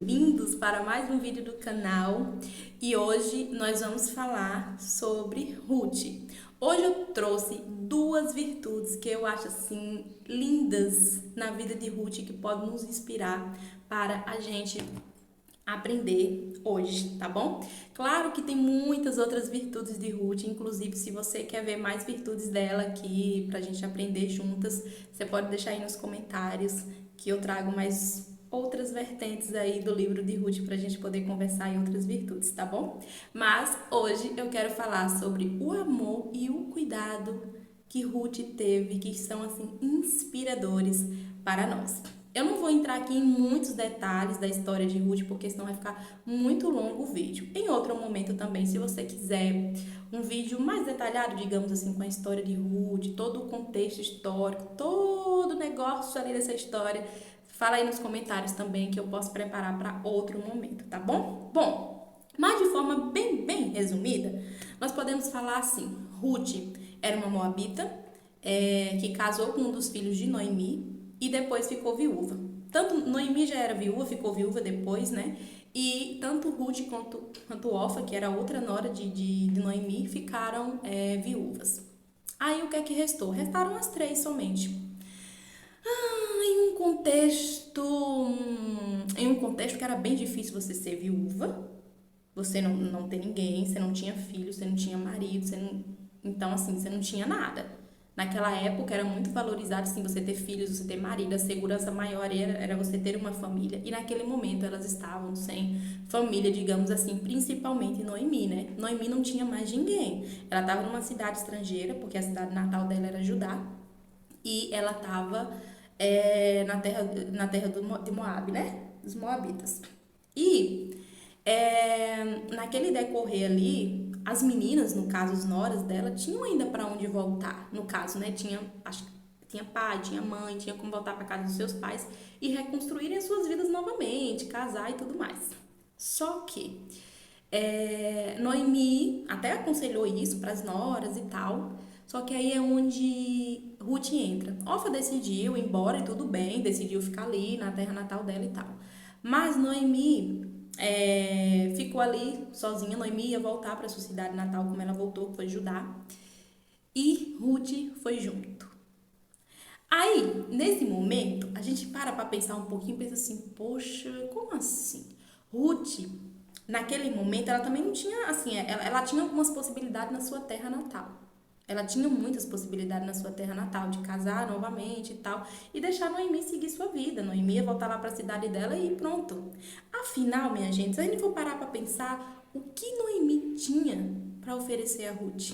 Bem-vindos para mais um vídeo do canal e hoje nós vamos falar sobre Ruth. Hoje eu trouxe duas virtudes que eu acho assim lindas na vida de Ruth que podem nos inspirar para a gente aprender hoje, tá bom? Claro que tem muitas outras virtudes de Ruth, inclusive se você quer ver mais virtudes dela aqui pra gente aprender juntas, você pode deixar aí nos comentários que eu trago mais outras vertentes aí do livro de Ruth pra gente poder conversar em outras virtudes, tá bom? Mas hoje eu quero falar sobre o amor e o cuidado que Ruth teve, que são assim inspiradores para nós. Eu não vou entrar aqui em muitos detalhes da história de Ruth, porque senão vai ficar muito longo o vídeo. Em outro momento também, se você quiser um vídeo mais detalhado, digamos assim, com a história de Ruth, todo o contexto histórico, todo o negócio ali dessa história, fala aí nos comentários também que eu posso preparar para outro momento, tá bom? Bom, mas de forma bem resumida, nós podemos falar assim, Ruth era uma moabita, que casou com um dos filhos de Noemi, e depois ficou viúva. Tanto Noemi já era viúva, ficou viúva depois, né? E tanto Ruth quanto Orfa, que era outra nora de Noemi, ficaram viúvas. Aí o que é que restou? Restaram as três somente. Em um contexto que era bem difícil você ser viúva, você não ter ninguém, você não tinha filho, você não tinha marido, então assim, você não tinha nada. Naquela época era muito valorizado assim, você ter filhos, você ter marido, a segurança maior era você ter uma família. E naquele momento elas estavam sem família, digamos assim, principalmente Noemi, né? Noemi não tinha mais ninguém. Ela estava numa cidade estrangeira, porque a cidade natal dela era Judá, e ela estava na terra de Moab, né? Dos Moabitas. E naquele decorrer ali, as meninas, no caso, as noras dela, tinham ainda para onde voltar. No caso, né? Acho que tinha pai, tinha mãe, tinha como voltar para casa dos seus pais e reconstruírem as suas vidas novamente, casar e tudo mais. Só que Noemi até aconselhou isso para as noras e tal. Só que aí é onde Ruth entra. Orfa decidiu ir embora e tudo bem, decidiu ficar ali na terra natal dela e tal. Mas Noemi ficou ali sozinha. Noemi ia voltar para sua cidade natal, como ela voltou, que foi Judá. E Ruth foi junto. Aí, nesse momento, a gente para pensar um pouquinho e pensa assim, poxa, como assim? Ruth, naquele momento, ela também não tinha, assim, ela tinha algumas possibilidades na sua terra natal. Ela tinha muitas possibilidades na sua terra natal, de casar novamente e tal, e deixar Noemi seguir sua vida. Noemi ia voltar lá para a cidade dela e pronto. Afinal, minha gente, se a gente for parar para pensar, o que Noemi tinha para oferecer a Ruth?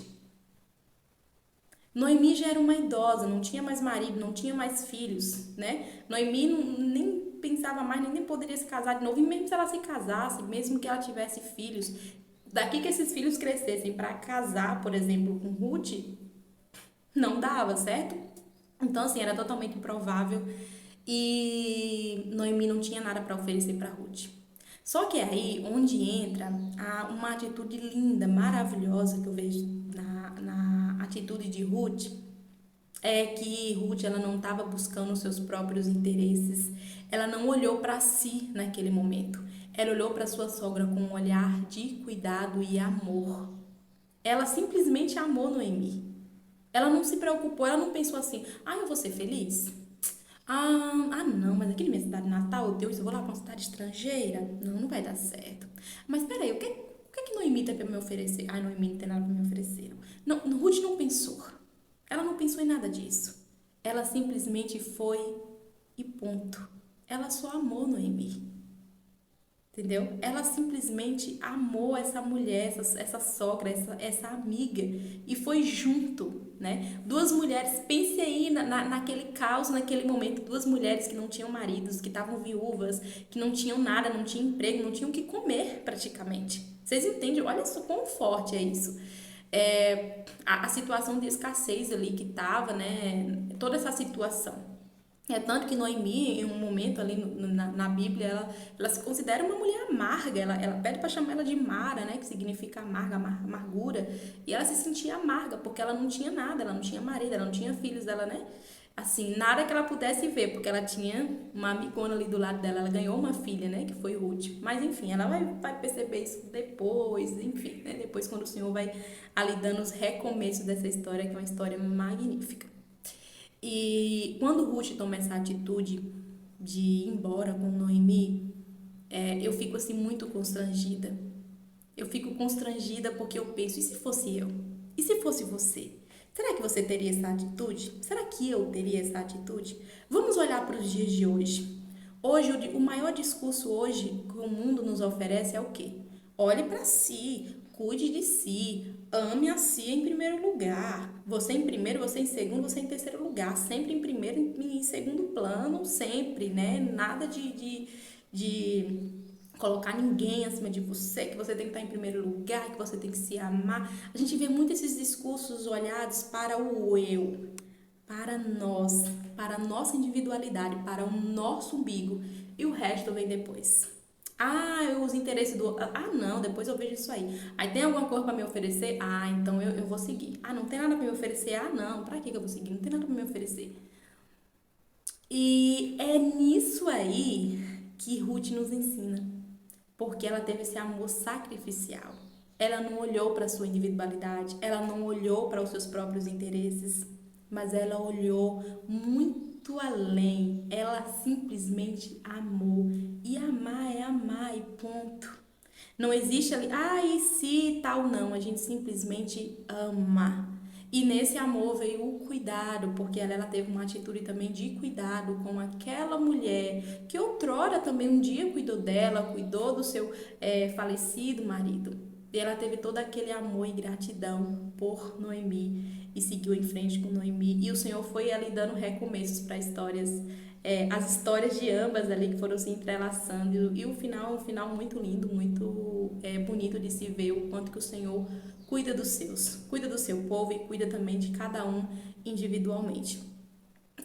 Noemi já era uma idosa, não tinha mais marido, não tinha mais filhos, né? Noemi nem pensava mais, nem poderia se casar de novo, e mesmo se ela se casasse, mesmo que ela tivesse filhos, daqui que esses filhos crescessem para casar, por exemplo, com Ruth, não dava, certo? Então, assim, era totalmente improvável e Noemi não tinha nada para oferecer para Ruth. Só que aí, onde entra uma atitude linda, maravilhosa que eu vejo na atitude de Ruth, é que Ruth ela não estava buscando os seus próprios interesses. Ela não olhou para si naquele momento. Ela olhou para sua sogra com um olhar de cuidado e amor. Ela simplesmente amou Noemi. Ela não se preocupou, ela não pensou assim, eu vou ser feliz? Não, mas aqui na minha cidade natal, Deus, eu vou lá para uma cidade estrangeira? Não vai dar certo. Mas peraí, o que Noemi tem para me oferecer? Noemi não tem nada para me oferecer. Não, Ruth não pensou. Ela não pensou em nada disso. Ela simplesmente foi e ponto. Ela só amou Noemi. Entendeu? Ela simplesmente amou essa mulher, essa sogra, essa amiga e foi junto, né? Duas mulheres, pense aí naquele caos, naquele momento, duas mulheres que não tinham maridos, que estavam viúvas, que não tinham nada, não tinham emprego, não tinham o que comer praticamente. Vocês entendem? Olha só quão forte é isso. A situação de escassez ali que estava, né? Toda essa situação. É tanto que Noemi, em um momento ali na Bíblia, ela se considera uma mulher amarga. Ela pede para chamar ela de Mara, né? Que significa amarga, amargura. E ela se sentia amarga porque ela não tinha nada, ela não tinha marido, ela não tinha filhos dela, né? Assim, nada que ela pudesse ver, porque ela tinha uma amigona ali do lado dela, ela ganhou uma filha, né, que foi Ruth. Mas enfim, ela vai perceber isso depois, enfim, né, depois quando o Senhor vai ali dando os recomeços dessa história, que é uma história magnífica. E quando Ruth toma essa atitude de ir embora com Noemi, eu fico assim muito constrangida. Eu fico constrangida porque eu penso, e se fosse eu? E se fosse você? Será que você teria essa atitude? Será que eu teria essa atitude? Vamos olhar para os dias de hoje. Hoje, o maior discurso hoje que o mundo nos oferece é o quê? Olhe para si, cuide de si, ame a si em primeiro lugar. Você em primeiro, você em segundo, você em terceiro lugar. Sempre em primeiro e em segundo plano, sempre, né? Nada de colocar ninguém acima de você, que você tem que estar em primeiro lugar, que você tem que se amar. A gente vê muito esses discursos olhados para o eu, para nós, para a nossa individualidade, para o nosso umbigo, e o resto vem depois. Ah, os interesses do... Ah, não, depois eu vejo isso aí. Aí tem alguma coisa para me oferecer? Ah, então eu vou seguir. Ah, não tem nada para me oferecer? Ah, não, para que eu vou seguir? Não tem nada para me oferecer. E é nisso aí que Ruth nos ensina, porque ela teve esse amor sacrificial. Ela não olhou para a sua individualidade, ela não olhou para os seus próprios interesses, mas ela olhou muito além. Ela simplesmente amou. E amar é amar e ponto. Não existe ali, e se tal, não. A gente simplesmente ama. E nesse amor veio o cuidado, porque ela teve uma atitude também de cuidado com aquela mulher que outrora também um dia cuidou dela, cuidou do seu falecido marido. E ela teve todo aquele amor e gratidão por Noemi e seguiu em frente com Noemi. E o Senhor foi ali dando recomeços para histórias, as histórias de ambas ali que foram se entrelaçando. E o final é um final muito lindo, muito bonito de se ver o quanto que o Senhor cuida dos seus, cuida do seu povo e cuida também de cada um individualmente.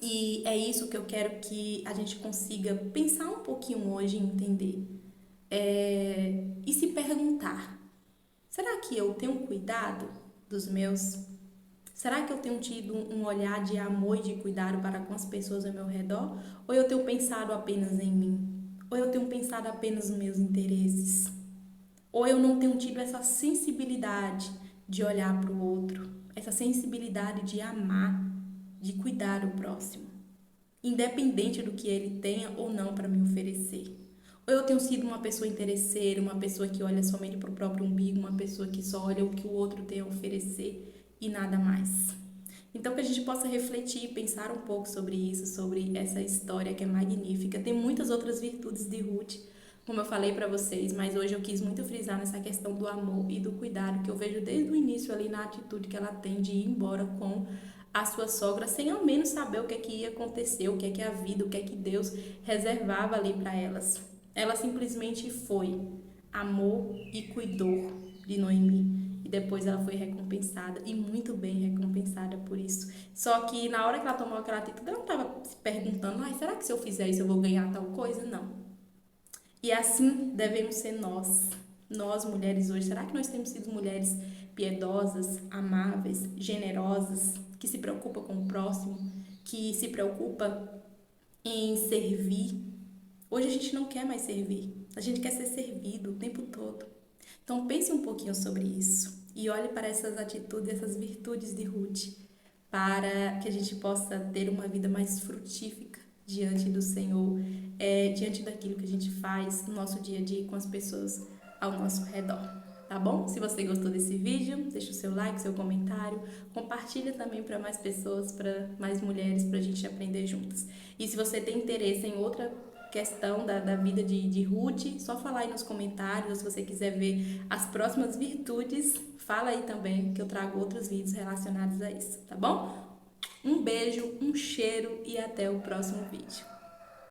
E é isso que eu quero que a gente consiga pensar um pouquinho hoje e entender. E se perguntar, será que eu tenho cuidado dos meus? Será que eu tenho tido um olhar de amor e de cuidado para com as pessoas ao meu redor? Ou eu tenho pensado apenas em mim? Ou eu tenho pensado apenas nos meus interesses? Ou eu não tenho tido essa sensibilidade de olhar para o outro, essa sensibilidade de amar, de cuidar do próximo, independente do que ele tenha ou não para me oferecer. Ou eu tenho sido uma pessoa interesseira, uma pessoa que olha somente para o próprio umbigo, uma pessoa que só olha o que o outro tem a oferecer e nada mais. Então, que a gente possa refletir e pensar um pouco sobre isso, sobre essa história que é magnífica. Tem muitas outras virtudes de Ruth, como eu falei para vocês, mas hoje eu quis muito frisar nessa questão do amor e do cuidado que eu vejo desde o início ali na atitude que ela tem de ir embora com a sua sogra, sem ao menos saber o que é que ia acontecer, o que é que a vida, o que é que Deus reservava ali para elas. Ela simplesmente foi, amou e cuidou de Noemi. E depois ela foi recompensada, e muito bem recompensada por isso. Só que na hora que ela tomou aquela atitude, ela não estava se perguntando, será que se eu fizer isso eu vou ganhar tal coisa? Não. E assim devemos ser nós mulheres hoje. Será que nós temos sido mulheres piedosas, amáveis, generosas, que se preocupam com o próximo, que se preocupa em servir? Hoje a gente não quer mais servir, a gente quer ser servido o tempo todo. Então pense um pouquinho sobre isso e olhe para essas atitudes, essas virtudes de Ruth, para que a gente possa ter uma vida mais frutífica diante do Senhor, diante daquilo que a gente faz no nosso dia a dia com as pessoas ao nosso redor. Tá bom? Se você gostou desse vídeo, deixa o seu like, seu comentário, compartilha também para mais pessoas, para mais mulheres, para a gente aprender juntas. E se você tem interesse em outra questão da vida de Ruth, só falar aí nos comentários, ou se você quiser ver as próximas virtudes, fala aí também que eu trago outros vídeos relacionados a isso, tá bom? Um beijo, um cheiro e até o próximo vídeo.